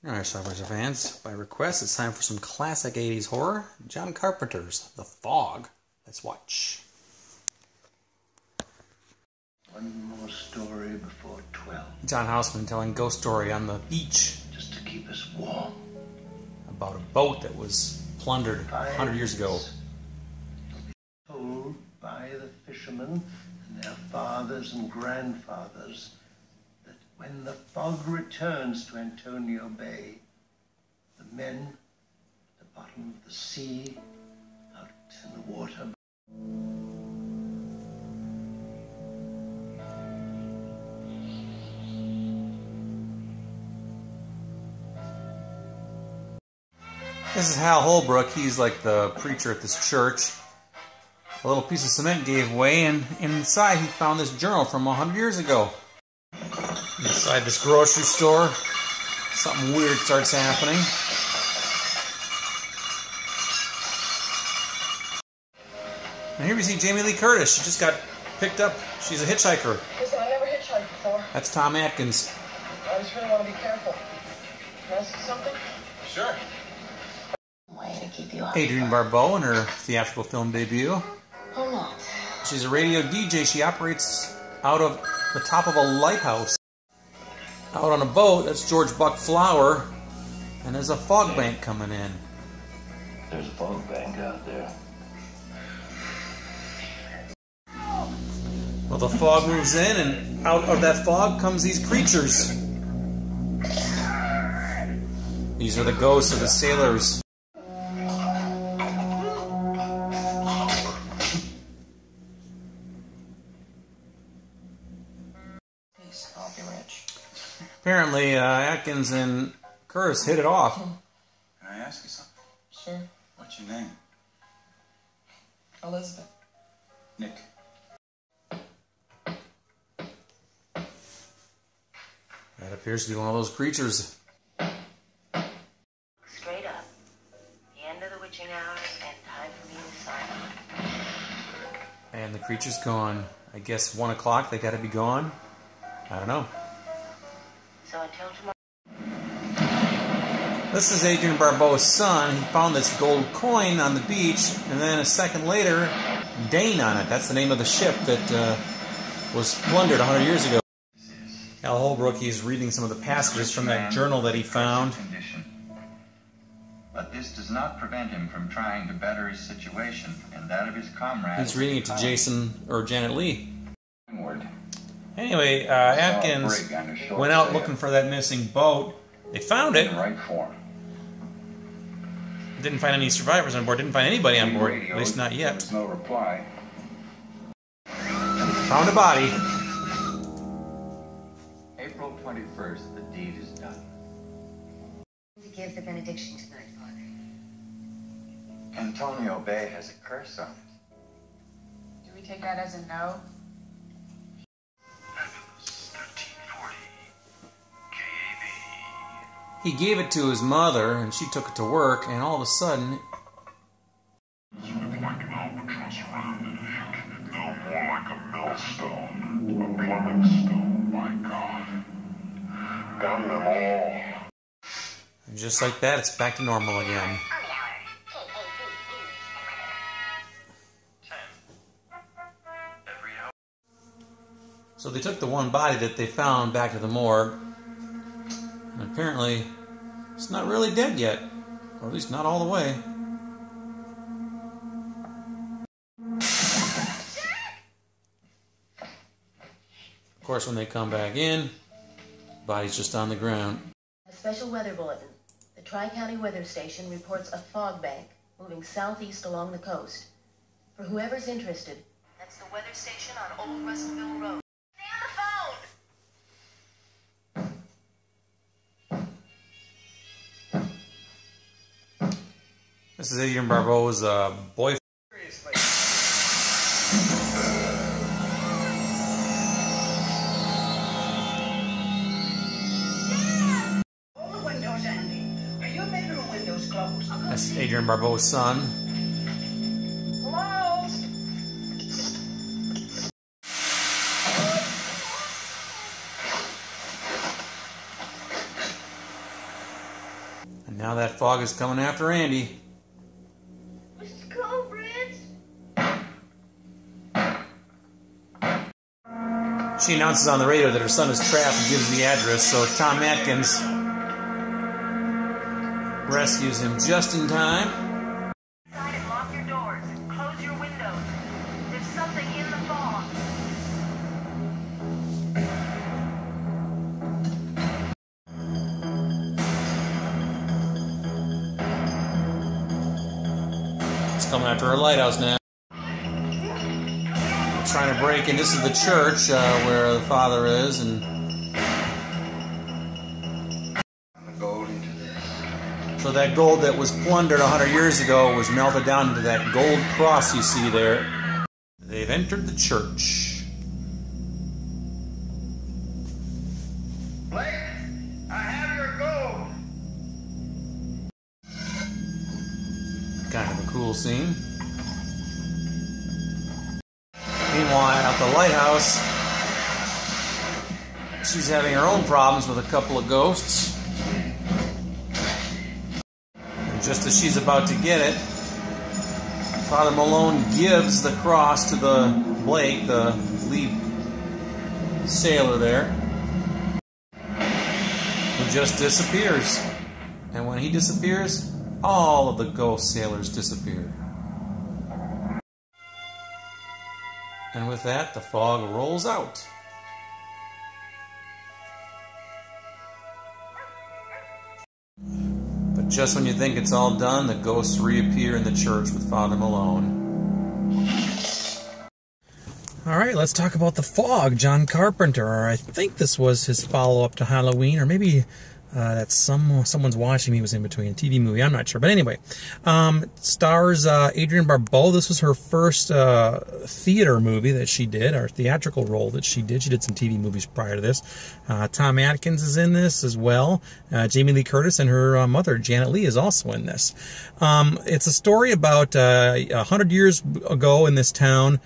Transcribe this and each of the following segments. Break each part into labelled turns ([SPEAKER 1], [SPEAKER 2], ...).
[SPEAKER 1] Alright, Schlockmeisters fans, by request, it's time for some classic 80s horror. John Carpenter's The Fog. Let's watch.
[SPEAKER 2] One more story before 12.
[SPEAKER 1] John Houseman telling a ghost story on the beach.
[SPEAKER 2] Just to keep us warm.
[SPEAKER 1] About a boat that was plundered 100 years ago.
[SPEAKER 2] Told by the fishermen and their fathers and grandfathers that when the fog returns to Antonio Bay, the men at the bottom of the sea, out in the water.
[SPEAKER 1] This is Hal Holbrook. He's like the preacher at this church. A little piece of cement gave way, and inside he found this journal from 100 years ago. Inside this grocery store, something weird starts happening. And here we see Jamie Lee Curtis. She just got picked up. She's a hitchhiker.
[SPEAKER 3] Listen, I never hitchhiked before.
[SPEAKER 1] That's Tom Atkins.
[SPEAKER 3] I just really want to be careful. Can I ask you something? Sure.
[SPEAKER 4] Way to keep you up.
[SPEAKER 1] Adrienne Barbeau in her theatrical film debut.
[SPEAKER 4] Hold on.
[SPEAKER 1] She's a radio DJ. She operates out of the top of a lighthouse. Out on a boat, that's George Buck Flower, and there's a fog bank coming in.
[SPEAKER 2] There's a fog bank out there.
[SPEAKER 1] Well, the fog moves in, and out of that fog comes these creatures. These are the ghosts of the sailors.
[SPEAKER 4] I'll be rich.
[SPEAKER 1] Apparently, Atkins and Curtis hit it off.
[SPEAKER 5] Can I ask you something?
[SPEAKER 4] Sure.
[SPEAKER 5] What's your name?
[SPEAKER 4] Elizabeth.
[SPEAKER 5] Nick.
[SPEAKER 1] That appears to be one of those creatures.
[SPEAKER 4] Straight up. The end of the witching hours and time for me to sign on.
[SPEAKER 1] And the creature's gone. I guess 1 o'clock, they gotta be gone. I don't know.
[SPEAKER 4] So until tomorrow.
[SPEAKER 1] This is Adrienne Barbeau's son. He found this gold coin on the beach, and then a second later, Dane on it. That's the name of the ship that was plundered 100 years ago. Hal Holbrook, he's reading some of the passages from that journal that he found.
[SPEAKER 6] But this does not prevent him from trying to better his situation and that of his comrades.
[SPEAKER 1] He's reading it to Jason or Janet Leigh. Anyway, Atkins went out looking for that missing boat. They found it. Didn't find any survivors on board. Didn't find anybody on board. At least not yet.
[SPEAKER 6] No reply.
[SPEAKER 1] Found a body.
[SPEAKER 6] April 21st, the deed is done.
[SPEAKER 4] To give the benediction tonight, Father.
[SPEAKER 6] Antonio Bay has a curse on it.
[SPEAKER 7] Do we take that as a no?
[SPEAKER 6] 1340 KAB.
[SPEAKER 1] He gave it to his mother, and she took it to work, and all of a sudden...
[SPEAKER 8] Look like an albatross around an egg. No more like a millstone. A plumbing stone, my God. Got them all.
[SPEAKER 1] And just like that, it's back to normal again. So they took the one body that they found back to the morgue, and apparently it's not really dead yet, or at least not all the way. Of course, when they come back in, the body's just on the ground.
[SPEAKER 4] A special weather bulletin. The Tri-County Weather Station reports a fog bank moving southeast along the coast. For whoever's interested, that's the weather station on Old Russellville Road.
[SPEAKER 1] This is Adrienne Barbeau's boyfriend.
[SPEAKER 3] All the windows, Andy. Are your bedroom windows closed?
[SPEAKER 1] That's Adrienne Barbeau's son.
[SPEAKER 3] Hello?
[SPEAKER 1] Now that fog is coming after Andy.
[SPEAKER 4] Mrs. Culbreth!
[SPEAKER 1] She announces on the radio that her son is trapped and gives the address, so Tom Atkins rescues him just in time.
[SPEAKER 4] Inside and lock your doors. Close your windows. There's something in the fog.
[SPEAKER 1] It's coming after her lighthouse now. Trying to break in. This is the church where the father is, and so that gold that was plundered 100 years ago was melted down into that gold cross you see there. They've entered the church.
[SPEAKER 2] Blake, I have your gold.
[SPEAKER 1] Kind of a cool scene. Meanwhile, at the lighthouse, she's having her own problems with a couple of ghosts. And just as she's about to get it, Father Malone gives the cross to the Blake, the lead sailor there, who just disappears. And when he disappears, all of the ghost sailors disappear. And with that, the fog rolls out. But just when you think it's all done, the ghosts reappear in the church with Father Malone. All right, let's talk about The Fog, John Carpenter. I think this was his follow-up to Halloween, or maybe that's someone's watching me was in between. A TV movie, I'm not sure. But anyway, stars Adrienne Barbeau. This was her first theater movie that she did, or theatrical role that she did. She did some TV movies prior to this. Tom Atkins is in this as well. Jamie Lee Curtis and her mother, Janet Leigh, is also in this. It's a story about 100 years ago in this town.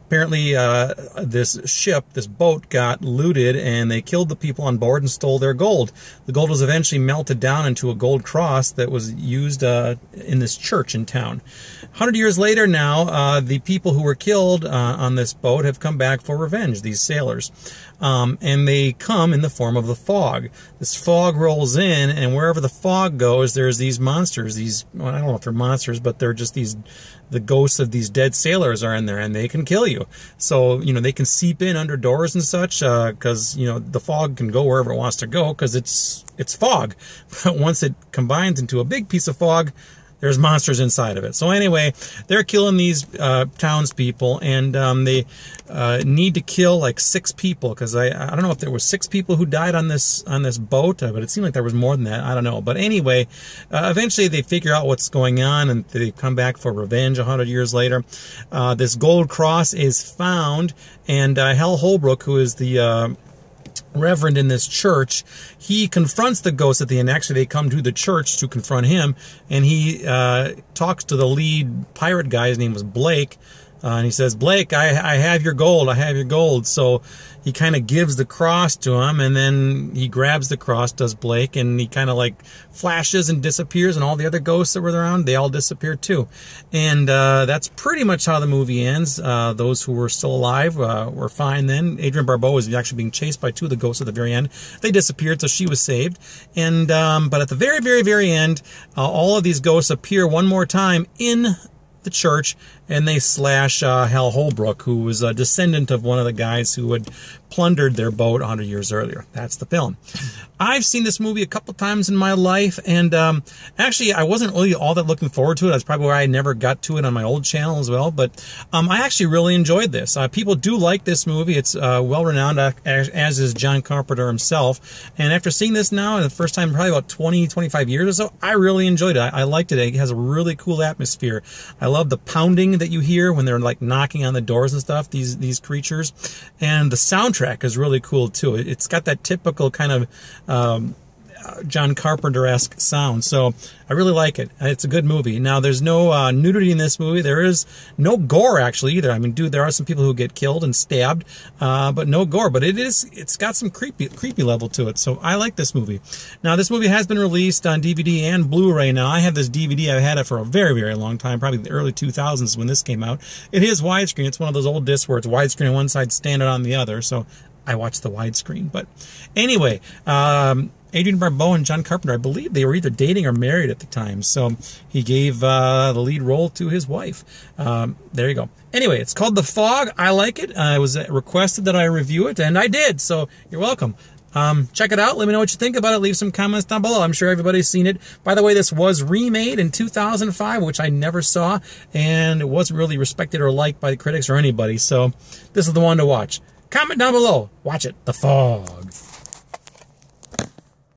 [SPEAKER 1] Apparently, this boat got looted, and they killed the people on board and stole their gold. The gold was eventually melted down into a gold cross that was used in this church in town. 100 years later now, the people who were killed on this boat have come back for revenge, these sailors. And they come in the form of the fog. This fog rolls in, and wherever the fog goes, there's these monsters. Well, I don't know if they're monsters, but they're just the ghosts of these dead sailors are in there, and they can kill you. So, they can seep in under doors and such, because, the fog can go wherever it wants to go, because it's fog. But once it combines into a big piece of fog, there's monsters inside of it. So anyway, they're killing these townspeople, and they need to kill like 6 people, because I don't know if there were 6 people who died on this boat, but it seemed like there was more than that. I don't know. But anyway, eventually they figure out what's going on, and they come back for revenge 100 years later. This gold cross is found, and Hal Holbrook, who is the reverend in this church, he confronts the ghosts at the end. Actually, they come to the church to confront him, and he talks to the lead pirate guy. His name was Blake, and he says, "Blake, I have your gold. I have your gold." So he kind of gives the cross to him, and then he grabs the cross, does Blake, and he kind of like flashes and disappears, and all the other ghosts that were around, they all disappear too. And that's pretty much how the movie ends. Those who were still alive were fine then. Adrienne Barbeau was actually being chased by 2 of the ghosts at the very end. They disappeared, so she was saved. And but at the very, very, very end, all of these ghosts appear one more time in the church, and they slash Hal Holbrook, who was a descendant of one of the guys who had plundered their boat 100 years earlier. That's the film. I've seen this movie a couple times in my life, and actually I wasn't really all that looking forward to it. That's probably why I never got to it on my old channel as well, but I actually really enjoyed this. People do like this movie. It's well-renowned, as is John Carpenter himself, and after seeing this now, the first time probably about 20-25 years or so, I really enjoyed it. I liked it. It has a really cool atmosphere. I love the pounding that you hear when they're like knocking on the doors and stuff, these creatures, and the soundtrack is really cool too. It's got that typical kind of
[SPEAKER 9] John Carpenter-esque sound. So I really like it. It's a good movie. Now, there's no nudity in this movie. There is no gore, actually, either. I mean, dude, there are some people who get killed and stabbed, but no gore. But it's got some creepy level to it. So I like this movie. Now, this movie has been released on DVD and Blu-ray. Now, I have this DVD. I've had it for a very, very long time, probably the early 2000s when this came out. It is widescreen. It's one of those old discs where it's widescreen on one side, standard on the other. So I watched the widescreen. But anyway, Adrienne Barbeau and John Carpenter, I believe they were either dating or married at the time. So he gave the lead role to his wife. There you go. Anyway, it's called The Fog. I like it. It was requested that I review it, and I did. So you're welcome. Check it out. Let me know what you think about it. Leave some comments down below. I'm sure everybody's seen it. By the way, this was remade in 2005, which I never saw, and it wasn't really respected or liked by the critics or anybody. So this is the one to watch. Comment down below. Watch it. The Fog.